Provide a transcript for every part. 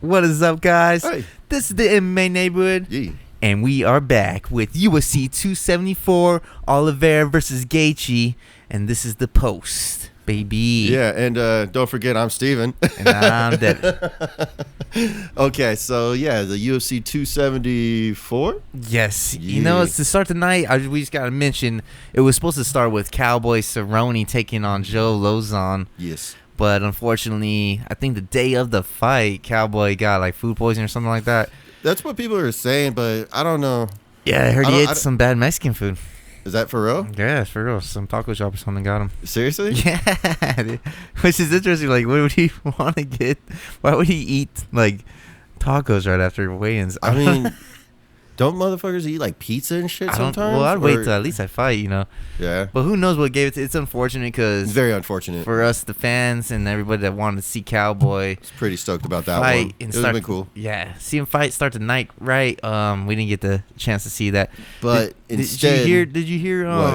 What is up, guys? Hey. This is the MMA Neighborhood, Yeah. and we are back with UFC 274, Oliveira versus Gaethje, and this is the post, baby. Yeah, and don't forget, I'm Steven. And I'm Devin. Okay, so yeah, the UFC 274. Yes. Yeah. You know, it's to start tonight. We just got to mention, it was supposed to start with Cowboy Cerrone taking on Joe Lozon. Yes. But unfortunately, I think the day of the fight, Cowboy got like food poisoning or something like that. That's what people are saying, but I don't know. Yeah, I heard he ate some bad Mexican food. Is that for real? Yeah, for real. Some taco shop or something got him. Seriously? Yeah, dude. Which is interesting. Like, what would he want to get? Why would he eat like tacos right after weigh-ins? I mean, don't motherfuckers eat like pizza and shit sometimes? Well, I'd wait till at least I fight, you know. Yeah. But who knows what gave it to? It's unfortunate because It's very unfortunate. for us, the fans and everybody that wanted to see Cowboy I was pretty stoked about that fight one. and It would have been cool. Yeah, see him fight start the night right. We didn't get the chance to see that. But instead, did you hear?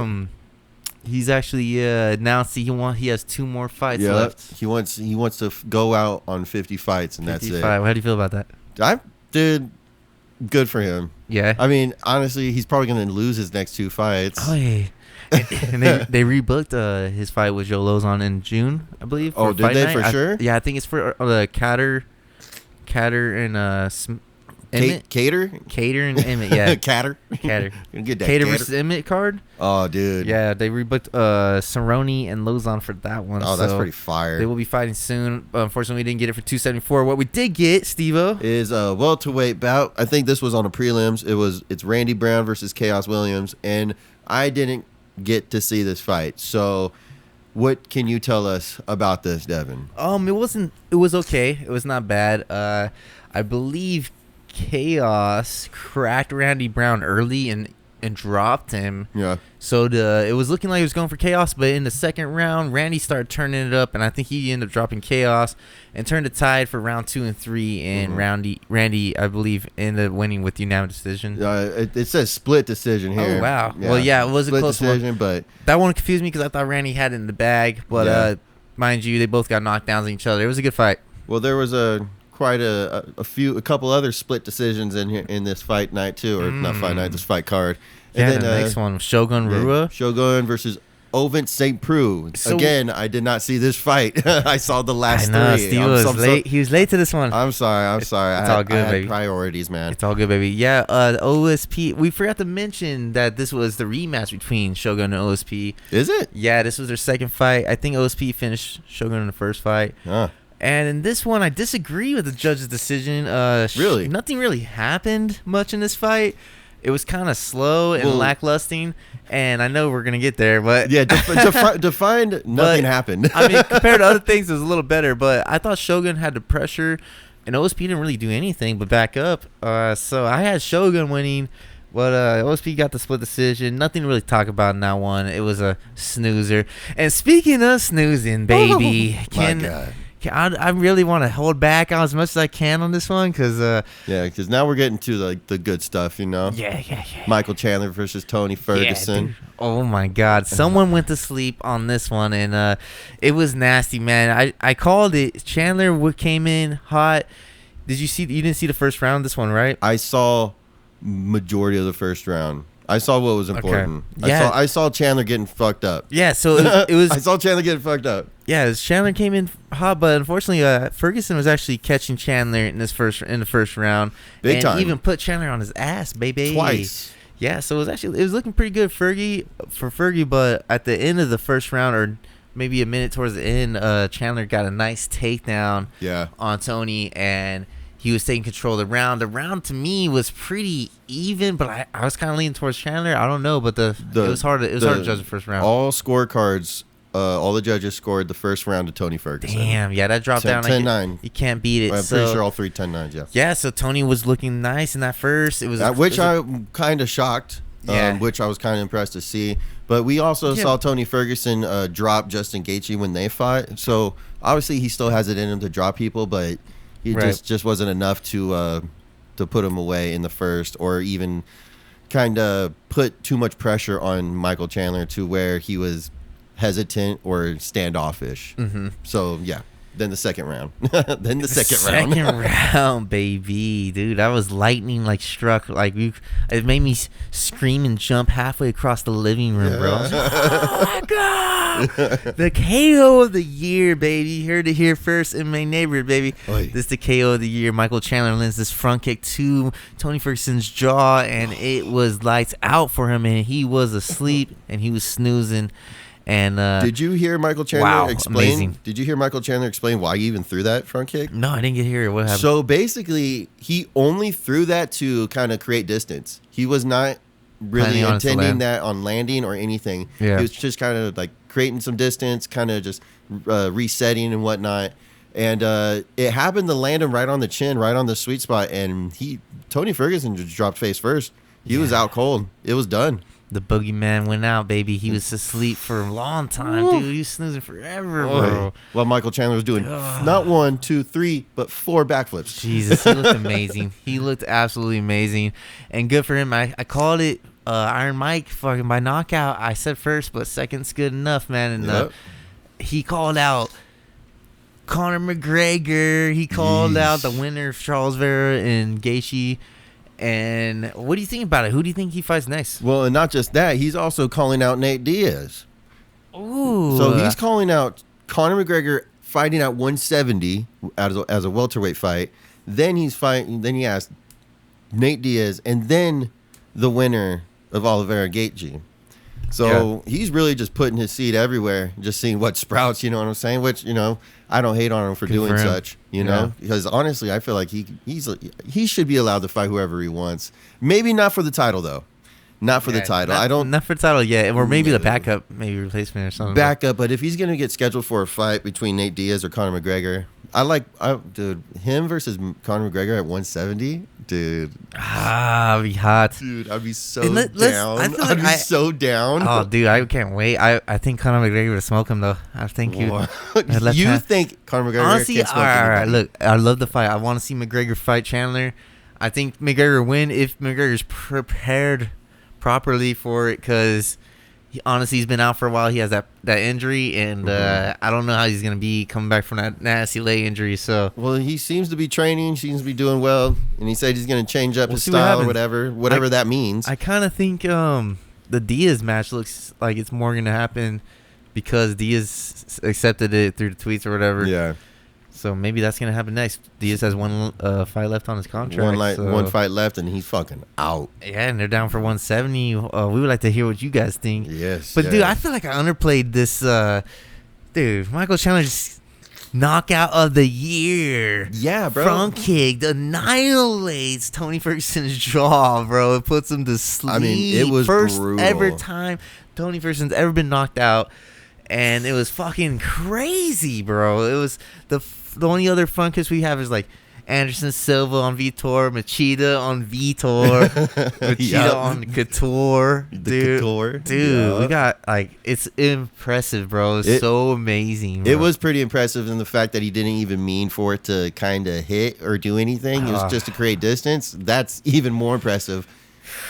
He's actually announced he has 2 more fights left. He wants to go out on 50 fights, and 55. that's it. How do you feel about that? I did good for him. Yeah. I mean, honestly, he's probably going to lose his next 2 fights. Oh yeah. And they rebooked his fight with Joe Lozon in June, I believe. Oh, did they for sure? Yeah, I think it's for the Cater and Emmett. Cater and Emmett, yeah. Cater. Cater. Get that Cater versus Emmett card. Oh, dude. Yeah, they rebooked Cerrone and Lozon for that one. Oh, that's so pretty fire. They will be fighting soon. Unfortunately, we didn't get it for 274. What we did get, Steve-O, is a welterweight bout. I think this was on the prelims. It's Randy Brown versus Chaos Williams, and I didn't get to see this fight. So, what can you tell us about this, Devin? it was okay. It was not bad. I believe Chaos cracked Randy Brown early and dropped him. Yeah. So it was looking like he was going for Chaos, but in the second round, Randy started turning it up, and I think he ended up dropping Chaos and turned it tied for round 2 and 3. And Randy, I believe, ended up winning with unanimous decision. It says split decision here. Oh wow. Yeah. Well, yeah, it was a close decision, one. but That one confused me because I thought Randy had it in the bag, but mind you, they both got knockdowns on each other. It was a good fight. well, there was quite a couple other split decisions in here in this fight night too, or not fight night, this fight card. Yeah, And the next one, Shogun Rua. Shogun versus Ovent St. Preux. So- Again, I did not see this fight. I saw the last I know, 3. Steve was late. He was late to this one. I'm sorry. It's I all good, I had baby. priorities, man. It's all good, baby. Yeah, OSP. We forgot to mention that this was the rematch between Shogun and OSP. Is it? Yeah, this was their second fight. I think OSP finished Shogun in the first fight. And in this one, I disagree with the judge's decision. Really? Nothing really happened much in this fight. It was kind of slow and lacklusting, and I know we're going to get there, but... Yeah, defined nothing happened. I mean, compared to other things, it was a little better, but I thought Shogun had the pressure, and OSP didn't really do anything but back up. So I had Shogun winning, but OSP got the split decision. Nothing to really talk about in that one. It was a snoozer. And speaking of snoozing, baby, my God. I really want to hold back on as much as I can on this one because Because now we're getting to the good stuff, you know? yeah. Michael Chandler versus Tony Ferguson. Yeah, oh my God! Someone went to sleep on this one, and it was nasty, man. I called it. Chandler came in hot. Did you see? You didn't see the first round of this one, right? I saw majority of the first round. I saw what was important. Okay. Yeah. I saw Chandler getting fucked up. Yeah, so it was I saw Chandler getting fucked up. Yeah, Chandler came in hot, but unfortunately, Ferguson was actually catching Chandler in the first round, Big and time. even put Chandler on his ass, baby. Twice. Yeah, so it was looking pretty good for Fergie, but at the end of the first round, or maybe a minute towards the end, Chandler got a nice takedown on Tony, and he was taking control of the round. The round to me was pretty even, but I was kind of leaning towards Chandler. I don't know, but it was hard to judge the first round. All scorecards, all the judges scored the first round to Tony Ferguson. Damn, yeah, that dropped down. 10-9. You can't beat it. I'm pretty sure all 3 10-9s, yeah. Yeah, so Tony was looking nice in that first. It was I'm kind of shocked, which I was kind of impressed to see. But we also saw Tony Ferguson drop Justin Gaethje when they fought. So obviously he still has it in him to drop people, but it just wasn't enough to put him away in the first, or even kind of put too much pressure on Michael Chandler to where he was hesitant or standoffish. Mm-hmm. So yeah. Then the second round. Then the second round. Second round, baby. Dude, that was lightning like struck. Like it made me scream and jump halfway across the living room, bro. Oh my God. The KO of the year, baby. You heard it here first in my neighborhood, baby. Oy. This is the KO of the year. Michael Chandler lands this front kick to Tony Ferguson's jaw, and it was lights out for him, and he was asleep and he was snoozing. And did you hear Michael Chandler explain? Amazing. Did you hear Michael Chandler explain why he even threw that front kick? No, I didn't get to hear it. What happened? So basically, he only threw that to kind of create distance. He was not really intending that on landing or anything. Yeah. He was just kind of like creating some distance, kind of just resetting and whatnot. And it happened to land him right on the chin, right on the sweet spot. And Tony Ferguson just dropped face first. He was out cold. It was done. The boogeyman went out, baby. He was asleep for a long time, dude. He was snoozing forever, bro. Well, Michael Chandler was doing not 1, 2, 3, but 4 backflips. Jesus, he looked amazing. He looked absolutely amazing. And good for him. I called it Iron Mike fucking by knockout. I said first, but second's good enough, man. And he called out Conor McGregor. He called out the winner of Charles Vera and Gaethje. And what do you think about it? Who do you think he fights next? Well, and not just that, he's also calling out Nate Diaz. Ooh. So he's calling out Conor McGregor fighting at 170 as a welterweight fight. Then he's fighting. Then he asked Nate Diaz, and then the winner of Oliveira Gaethje. So he's really just putting his seed everywhere, just seeing what sprouts. You know what I'm saying? Which I don't hate on him for doing such. Because honestly, I feel like he should be allowed to fight whoever he wants. Maybe not for the title though. Not for the title. Not for the title yet, or maybe the backup, maybe replacement or something. Backup, but if he's gonna get scheduled for a fight between Nate Diaz or Conor McGregor, dude, him versus Conor McGregor at 170, dude. It'd be hot, dude. I'd be so down. I'd be so down. Oh, dude, I can't wait. I think Conor McGregor would smoke him though. I think you think Conor McGregor honestly, can smoke him? All right, look, I love the fight. I want to see McGregor fight Chandler. I think McGregor win if McGregor's prepared properly for it, because he's been out for a while. He has that injury, and I don't know how he's gonna be coming back from that nasty leg injury. So he seems to be training, seems to be doing well, and he said he's gonna change up his style or whatever that means. I kind of think the Diaz match looks like it's more gonna happen because Diaz accepted it through the tweets or whatever. Yeah. So maybe that's going to happen next. Diaz has one fight left on his contract. One fight left, and he's fucking out. Yeah, and they're down for 170. We would like to hear what you guys think. Yes. But, dude, I feel like I underplayed this. Dude, Michael Chandler's knockout of the year. Yeah, bro. Front kick annihilates Tony Ferguson's jaw, bro. It puts him to sleep. I mean, it was first brutal. ever time Tony Ferguson's ever been knocked out. And it was fucking crazy, bro. It was the only other front kicks we have is like Anderson Silva on Vitor, Machida on Vitor, Machida on Couture. Dude, we got it's impressive, bro. It's so amazing, bro. It was pretty impressive in the fact that he didn't even mean for it to kind of hit or do anything. It was just to create distance. That's even more impressive.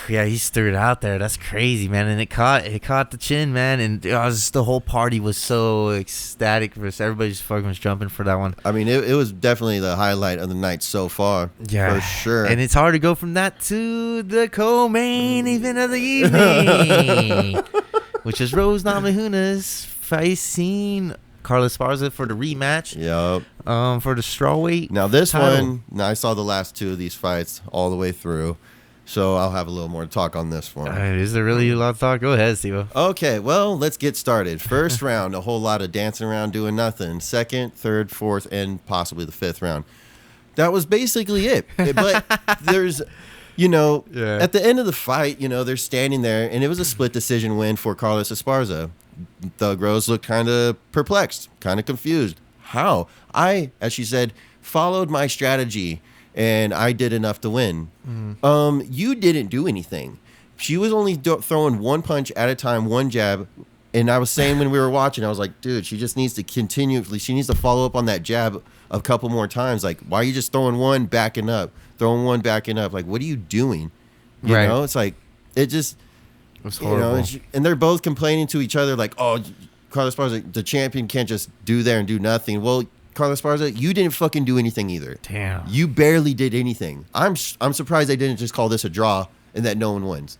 Yeah, he threw it out there. That's crazy, man. And it caught the chin, man. And the whole party was so ecstatic. Everybody just fucking was jumping for that one. I mean, it was definitely the highlight of the night so far. Yeah, for sure. And it's hard to go from that to the co-main event of the evening, which is Rose Namajunas facing Carlos Esparza for the rematch. Yep. For the strawweight. Now this one, I saw the last two of these fights all the way through. So I'll have a little more to talk on this one. Is there really a lot to talk? Go ahead, Steve. Okay, well, let's get started. First round, a whole lot of dancing around doing nothing. Second, third, fourth, and possibly the fifth round. That was basically it. But there's, at the end of the fight, they're standing there, and it was a split decision win for Carlos Esparza. Thug Rose looked kind of perplexed, kind of confused. How? As she said, followed my strategy. And I did enough to win. You didn't do anything. She was only throwing one punch at a time, one jab. And I was saying when we were watching, I was like, dude, she just needs to continuously, she needs to follow up on that jab a couple more times. Like, why are you just throwing one, backing up? Throwing one, backing up. Like, what are you doing? You know, it's like, it just, it was horrible. And they're both complaining to each other like, oh, Carlos Esparza, the champion can't just do there and do nothing. Well, Carla Esparza, you didn't fucking do anything either. Damn. You barely did anything. I'm surprised they didn't just call this a draw and that no one wins.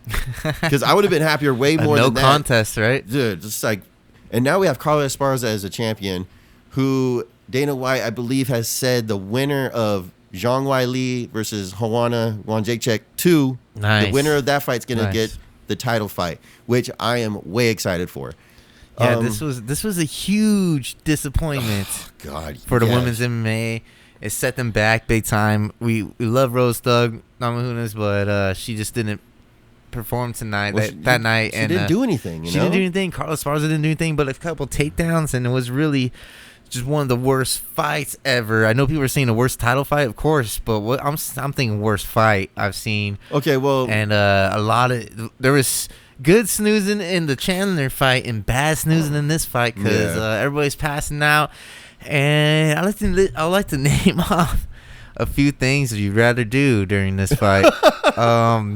Because I would have been happier way more than that. No contest, right? Dude, just like... And now we have Carla Esparza as a champion who Dana White, I believe, has said the winner of Zhang Weili versus Joanna Jędrzejczyk 2, the winner of that fight's going to get the title fight, which I am way excited for. Yeah, this was a huge disappointment for the women's MMA. It set them back big time. We love Rose Thug Namajunas, but she just didn't perform tonight that night. She didn't do anything. She didn't do anything. Carla Esparza didn't do anything but a couple takedowns, and it was really just one of the worst fights ever. I know people are saying the worst title fight, of course, but I'm thinking worst fight I've seen. Okay, well, and there was good snoozing in the Chandler fight and bad snoozing in this fight because everybody's passing out. And I like to name off a few things that you'd rather do during this fight.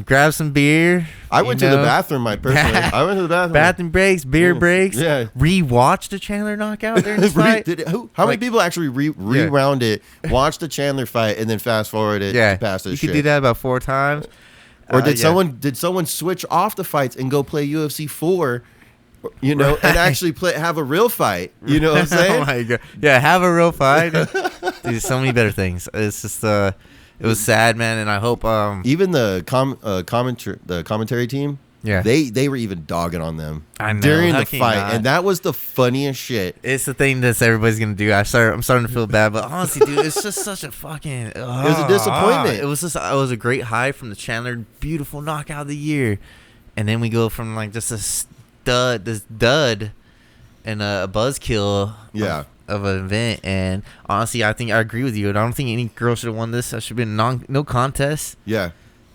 Grab some beer. I went to the bathroom, I went to the bathroom. Bathroom breaks, beer breaks. Yeah. Rewatch the Chandler knockout during this fight. How many people actually rewound it, watched the Chandler fight, and then fast forward it past this shit? You could do that about 4 times. Or did someone switch off the fights and go play UFC 4? You know, and actually have a real fight. You know what I'm saying? Oh my God. Yeah, have a real fight. Dude, so many better things. It's just it was sad, man, and I hope even the commentary team, they were even dogging on them during the fight, and that was the funniest shit. It's the thing that everybody's gonna do. I'm starting to feel bad, but honestly, dude, it's just such a fucking. It was a disappointment. It was a great high from the Chandler, beautiful knockout of the year, and then we go from like just this dud, and a buzzkill. Of an event, and honestly, I think I agree with you. And I don't think any girl should have won this. That should have been no contest. Yeah,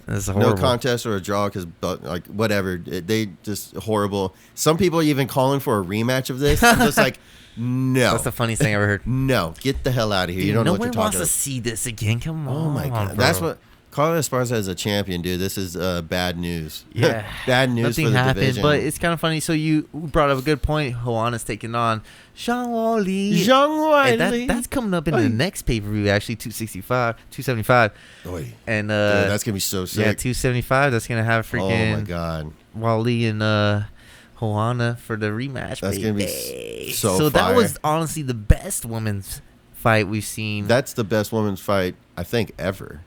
that's horrible. No contest or a draw because, like, whatever. They just horrible. Some people are even calling for a rematch of this. I'm just like, no. That's the funniest thing I ever heard. No, get the hell out of here. Dude, you don't know what you're talking about. No one wants to see this again. Come on. Oh my God, bro. that's what. Carla Esparza as a champion, dude. This is bad news. Yeah, bad news. Nothing for the happened, division. but it's kind of funny. So you brought up a good point. Joanna's taking on Zhang Weili. And that's coming up in the next pay per view. Actually, 275. And dude, that's gonna be so sick. Yeah, 275. That's gonna have freaking. Oh my God. Weili and Joanna for the rematch. That's gonna be so fire. That was honestly the best women's fight we've seen. That's the best women's fight I think ever.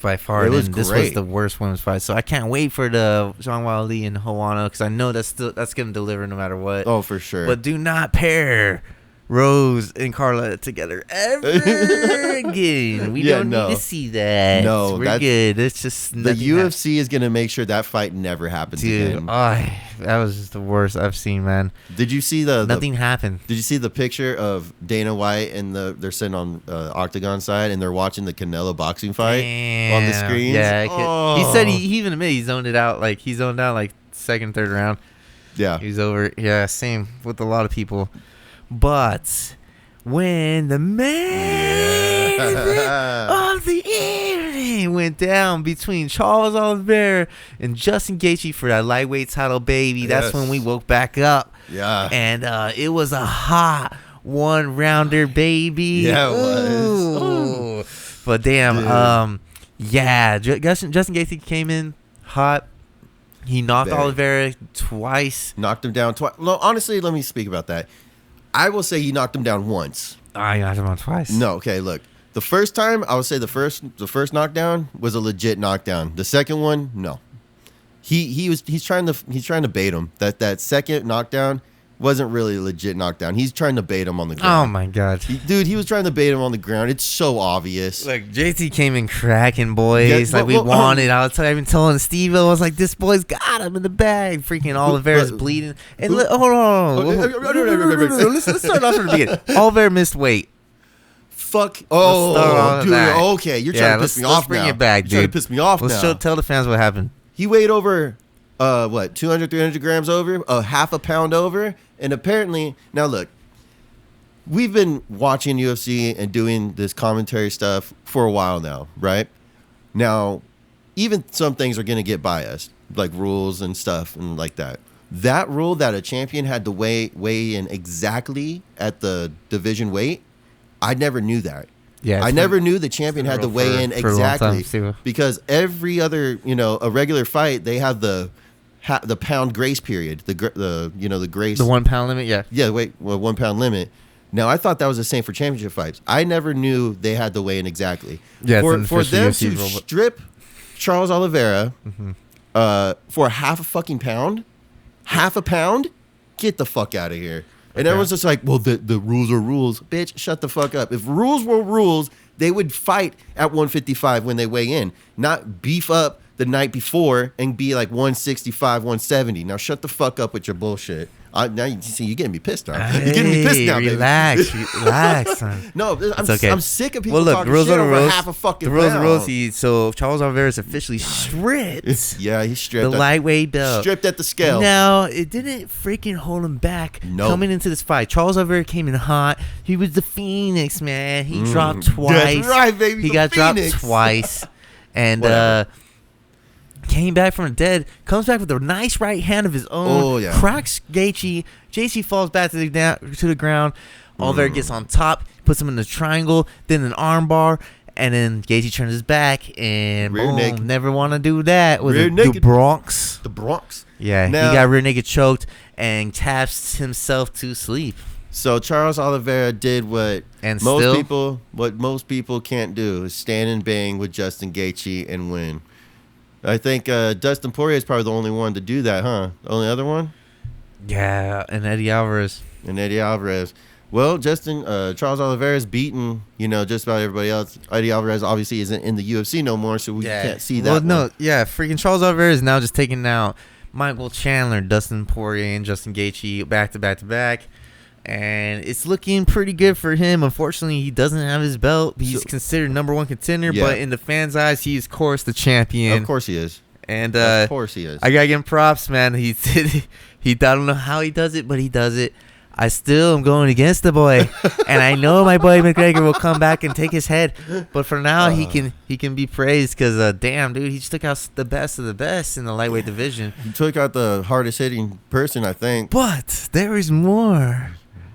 By far, this was the worst women's fight. So I can't wait for the Zhang Weili and Joanna because I know that's gonna deliver no matter what. Oh, for sure. But do not pair Rose and Carla together ever again. We don't need to see that. No, we're good. It's just the UFC is gonna make sure that fight never happens again. That was just the worst I've seen, man. Did you see nothing happened? Did you see the picture of Dana White and they're sitting on Octagon side and they're watching the Canelo boxing fight on the screen? Yeah, he said he even admitted he zoned it out. Like he zoned out like second, third round. Yeah, he's over. Yeah, same with a lot of people. But when the main of the evening went down between Charles Oliveira and Justin Gaethje for that lightweight title, baby, that's when we woke back up. Yeah. And it was a hot one-rounder, baby. Yeah, it was. Ooh. But damn, Justin Gaethje came in hot. He knocked Oliveira twice. Knocked him down twice. Well, honestly, let me speak about that. I will say he knocked him down once. I knocked him down twice. No, okay, look. The first time, I would say the first knockdown was a legit knockdown. The second one, no. He's trying to bait him. That second knockdown wasn't really a legit knockdown. He's trying to bait him on the ground. Oh my God. He was trying to bait him on the ground. It's so obvious. Look, JT came in cracking, boys. We wanted. I was even telling Steve, I was like, this boy's got him in the bag. Freaking Oliveira's bleeding. And hold on. Let's start off from the beginning. Oliveira missed weight. Fuck. Oh, dude. Okay. You're trying to piss me off now. Let's bring it back, dude. You're trying to piss me off now. Let's tell the fans what happened. He weighed over, 200, 300 grams over, half a pound over. And apparently, now look, we've been watching UFC and doing this commentary stuff for a while now, right? Now, even some things are going to get biased, like rules and stuff and like that. That rule that a champion had to weigh in exactly at the division weight, I never knew that. Yeah, I never knew the champion had to weigh in exactly because every other, a regular fight, they have the pound grace period, the grace, the 1 pound limit. Yeah. 1 pound limit. Now I thought that was the same for championship fights. I never knew they had to weigh in exactly. Yeah, for them to strip Charles Oliveira for half a fucking pound, get the fuck out of here. And everyone's just like, well, the rules are rules. Bitch, shut the fuck up. If rules were rules, they would fight at 155 when they weigh in, not beef up the night before and be like 165, 170. Now shut the fuck up with your bullshit. Now you see, you're getting me pissed off. You're getting me pissed now, baby. Relax. No, I'm sick of people talking rules shit are over rules. half a fucking The rules pound. are rules. So Charles Oliveira is officially stripped. Yeah, he's stripped. The lightweight belt. Stripped at the scale. Now, it didn't freaking hold him back coming into this fight. Charles Oliveira came in hot. He was the Phoenix, man. He dropped twice. That's right, baby. He got dropped twice. And came back from the dead, comes back with a nice right hand of his own, cracks Gaethje. Gaethje falls back to the ground. Oliveira gets on top, puts him in the triangle, then an arm bar, and then Gaethje turns his back, and boom, never want to do that with the Bronx. The Bronx. Yeah, now, he got rear naked choked and taps himself to sleep. So Charles Oliveira did what most people can't do, is stand and bang with Justin Gaethje and win. I think Dustin Poirier is probably the only one to do that, huh? The only other one? Yeah, and Eddie Alvarez. Well, Charles Oliveira's beaten, just about everybody else. Eddie Alvarez obviously isn't in the UFC no more, so we can't see that. Freaking Charles Oliveira is now just taking out Michael Chandler, Dustin Poirier, and Justin Gaethje back to back to back. And it's looking pretty good for him. Unfortunately, he doesn't have his belt. He's considered number one contender, but in the fans' eyes, he's, of course, the champion. Of course he is. And of course he is. I got to give him props, man. I don't know how he does it, but he does it. I still am going against the boy. And I know my boy McGregor will come back and take his head. But for now, he can be praised because, damn, dude, he just took out the best of the best in the lightweight division. He took out the hardest-hitting person, I think. But there is more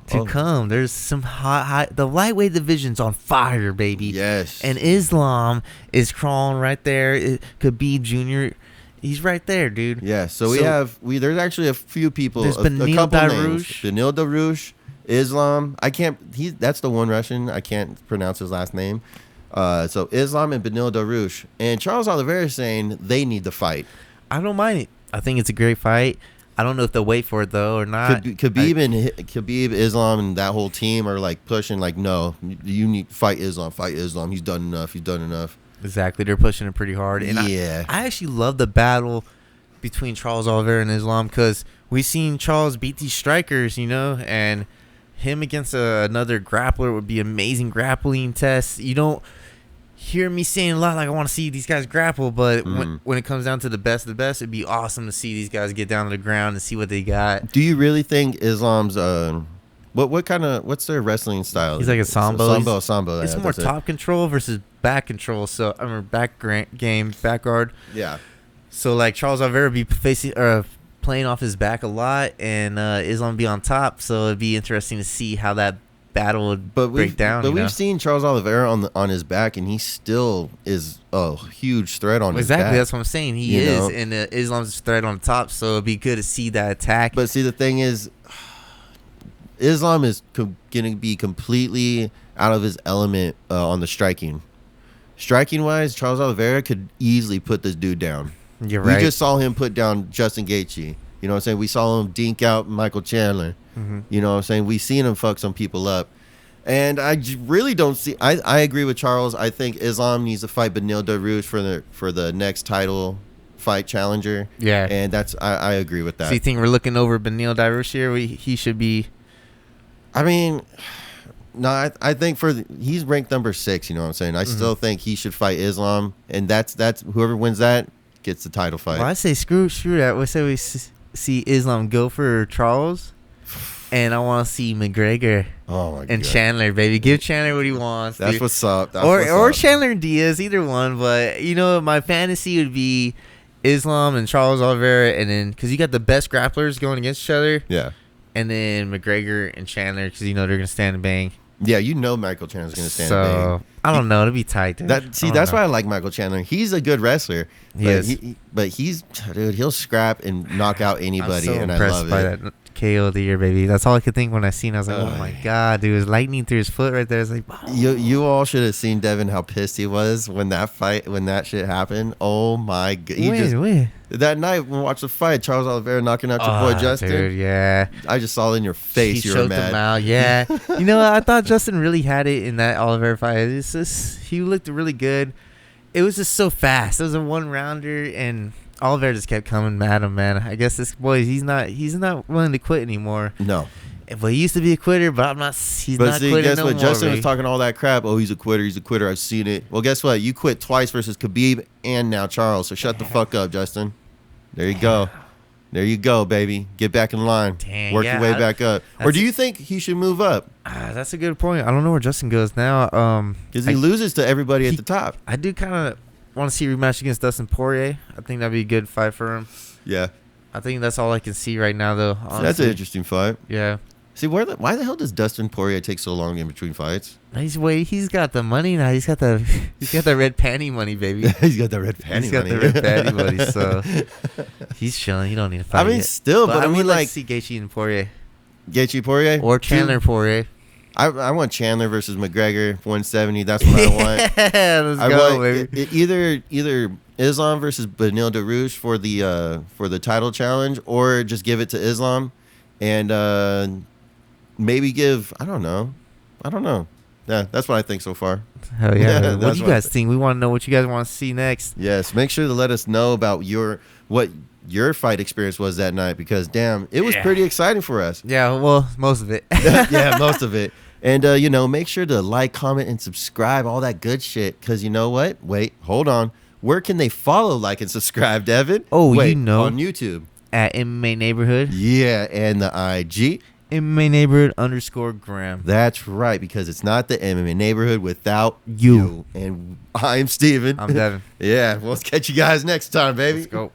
to come. There's some hot. The lightweight division's on fire, baby. Yes. And Islam is crawling right there. It could be Junior. He's right there, dude. Yeah. So there's actually a few people. There's a couple names. Darush. Benil Darush, Islam. That's the one Russian. I can't pronounce his last name. So Islam and Benil Darush. And Charles Oliveira is saying they need to fight. I don't mind it. I think it's a great fight. I don't know if they'll wait for it though or not. Khabib, Islam, and that whole team are like pushing, like, no, you need to fight Islam. He's done enough. Exactly, they're pushing it pretty hard. And I actually love the battle between Charles Oliveira and Islam because we've seen Charles beat these strikers, and him against another grappler would be amazing grappling test. You don't hear me saying a lot like I want to see these guys grapple, but when it comes down to the best of the best, it'd be awesome to see these guys get down to the ground and see what they got. Do you really think Islam's what's their wrestling style? He's like a sambo. Sambo. It's more top control versus back control. So back guard. Yeah. So like Charles Oliveira be playing off his back a lot, and Islam be on top. So it'd be interesting to see how that battle would break down. But we've seen Charles Oliveira on his back, and he still is a huge threat on his back. Exactly, that's what I'm saying. He is, and Islam's threat on top. So it'd be good to see that attack. But see, the thing is, Islam is going to be completely out of his element on the striking. Striking wise, Charles Oliveira could easily put this dude down. You're right. We just saw him put down Justin Gaethje. You know what I'm saying? We saw him dink out Michael Chandler. Mm-hmm. You know what I'm saying? We've seen him fuck some people up. And I really don't see... I agree with Charles. I think Islam needs to fight Benil Dariush for the next title fight challenger. Yeah. And I agree with that. So you think we're looking over Benil Dariush here? He should be... I mean... No, I think he's ranked number 6, you know what I'm saying? I still think he should fight Islam, and that's whoever wins that gets the title fight. Well, I say screw that. We say we see Islam go for Charles, and I want to see McGregor and Chandler, baby. Give Chandler what he wants. That's dude. What's up. Or Chandler and Diaz, either one. But, my fantasy would be Islam and Charles Oliveira, and then, because you got the best grapplers going against each other. Yeah. And then McGregor and Chandler, because they're going to stand and bang. Yeah, you know Michael Chandler's going to stand big. I don't know. It'll be tight, dude. That's why I like Michael Chandler. He's a good wrestler. But he'll scrap and knock out anybody, and I love it. That KO of the year, baby. That's all I could think when I seen. I was like, oh my god, dude! It was lightning through his foot right there. It's like, oh. You all should have seen Devin how pissed he was when that shit happened. Oh my god! That night when we watched the fight, Charles Oliveira knocking out your boy Justin. Dude, yeah. I just saw it in your face. You were mad. Him out. Yeah. You know, I thought Justin really had it in that Oliveira fight. He looked really good. It was just so fast. It was a one rounder, and Oliveira just kept coming at him, man. I guess this boy, he's not willing to quit anymore. No. But he used to be a quitter, but he's not quitting guess no what? more, Justin was talking all that crap. Oh, he's a quitter. I've seen it. Well, guess what? You quit twice versus Khabib and now Charles. So shut the fuck up, Justin. There you go. There you go, baby. Get back in line. Work your way back up. Or do you think he should move up? That's a good point. I don't know where Justin goes now. Because he loses to everybody at the top. I do kind of want to see a rematch against Dustin Poirier. I think that'd be a good fight for him. Yeah. I think that's all I can see right now, though. So that's an interesting fight. Yeah. See, why the hell does Dustin Poirier take so long in between fights? He's got the money now. He's got the red panty money, baby. He's got the red panty money. So he's chilling. He don't need to fight. I mean, yet. Still, but I mean, like to see Gaethje and Poirier. Gaethje Poirier or Chandler Poirier. I want Chandler versus McGregor 170. That's what I want. Let's go, baby. Either Islam versus Beneil Dariush for the title challenge, or just give it to Islam, and maybe give I don't know. Yeah, that's what I think so far. Hell yeah! What do you guys think? We want to know what you guys want to see next. Yes, make sure to let us know about what your fight experience was that night, because damn, it was pretty exciting for us. Yeah, well, most of it. Yeah, most of it. And make sure to like, comment, and subscribe, all that good shit. Because you know what? Wait, hold on. Where can they follow, like, and subscribe, Devin? Oh, on YouTube at MMA Neighborhood. Yeah, and the IG. MMA Neighborhood _Graham. That's right, because it's not the MMA Neighborhood without you. And I'm Steven. I'm Devin. Yeah, we'll catch you guys next time, baby. Let's go.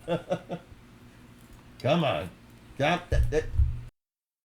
Come on. Got that.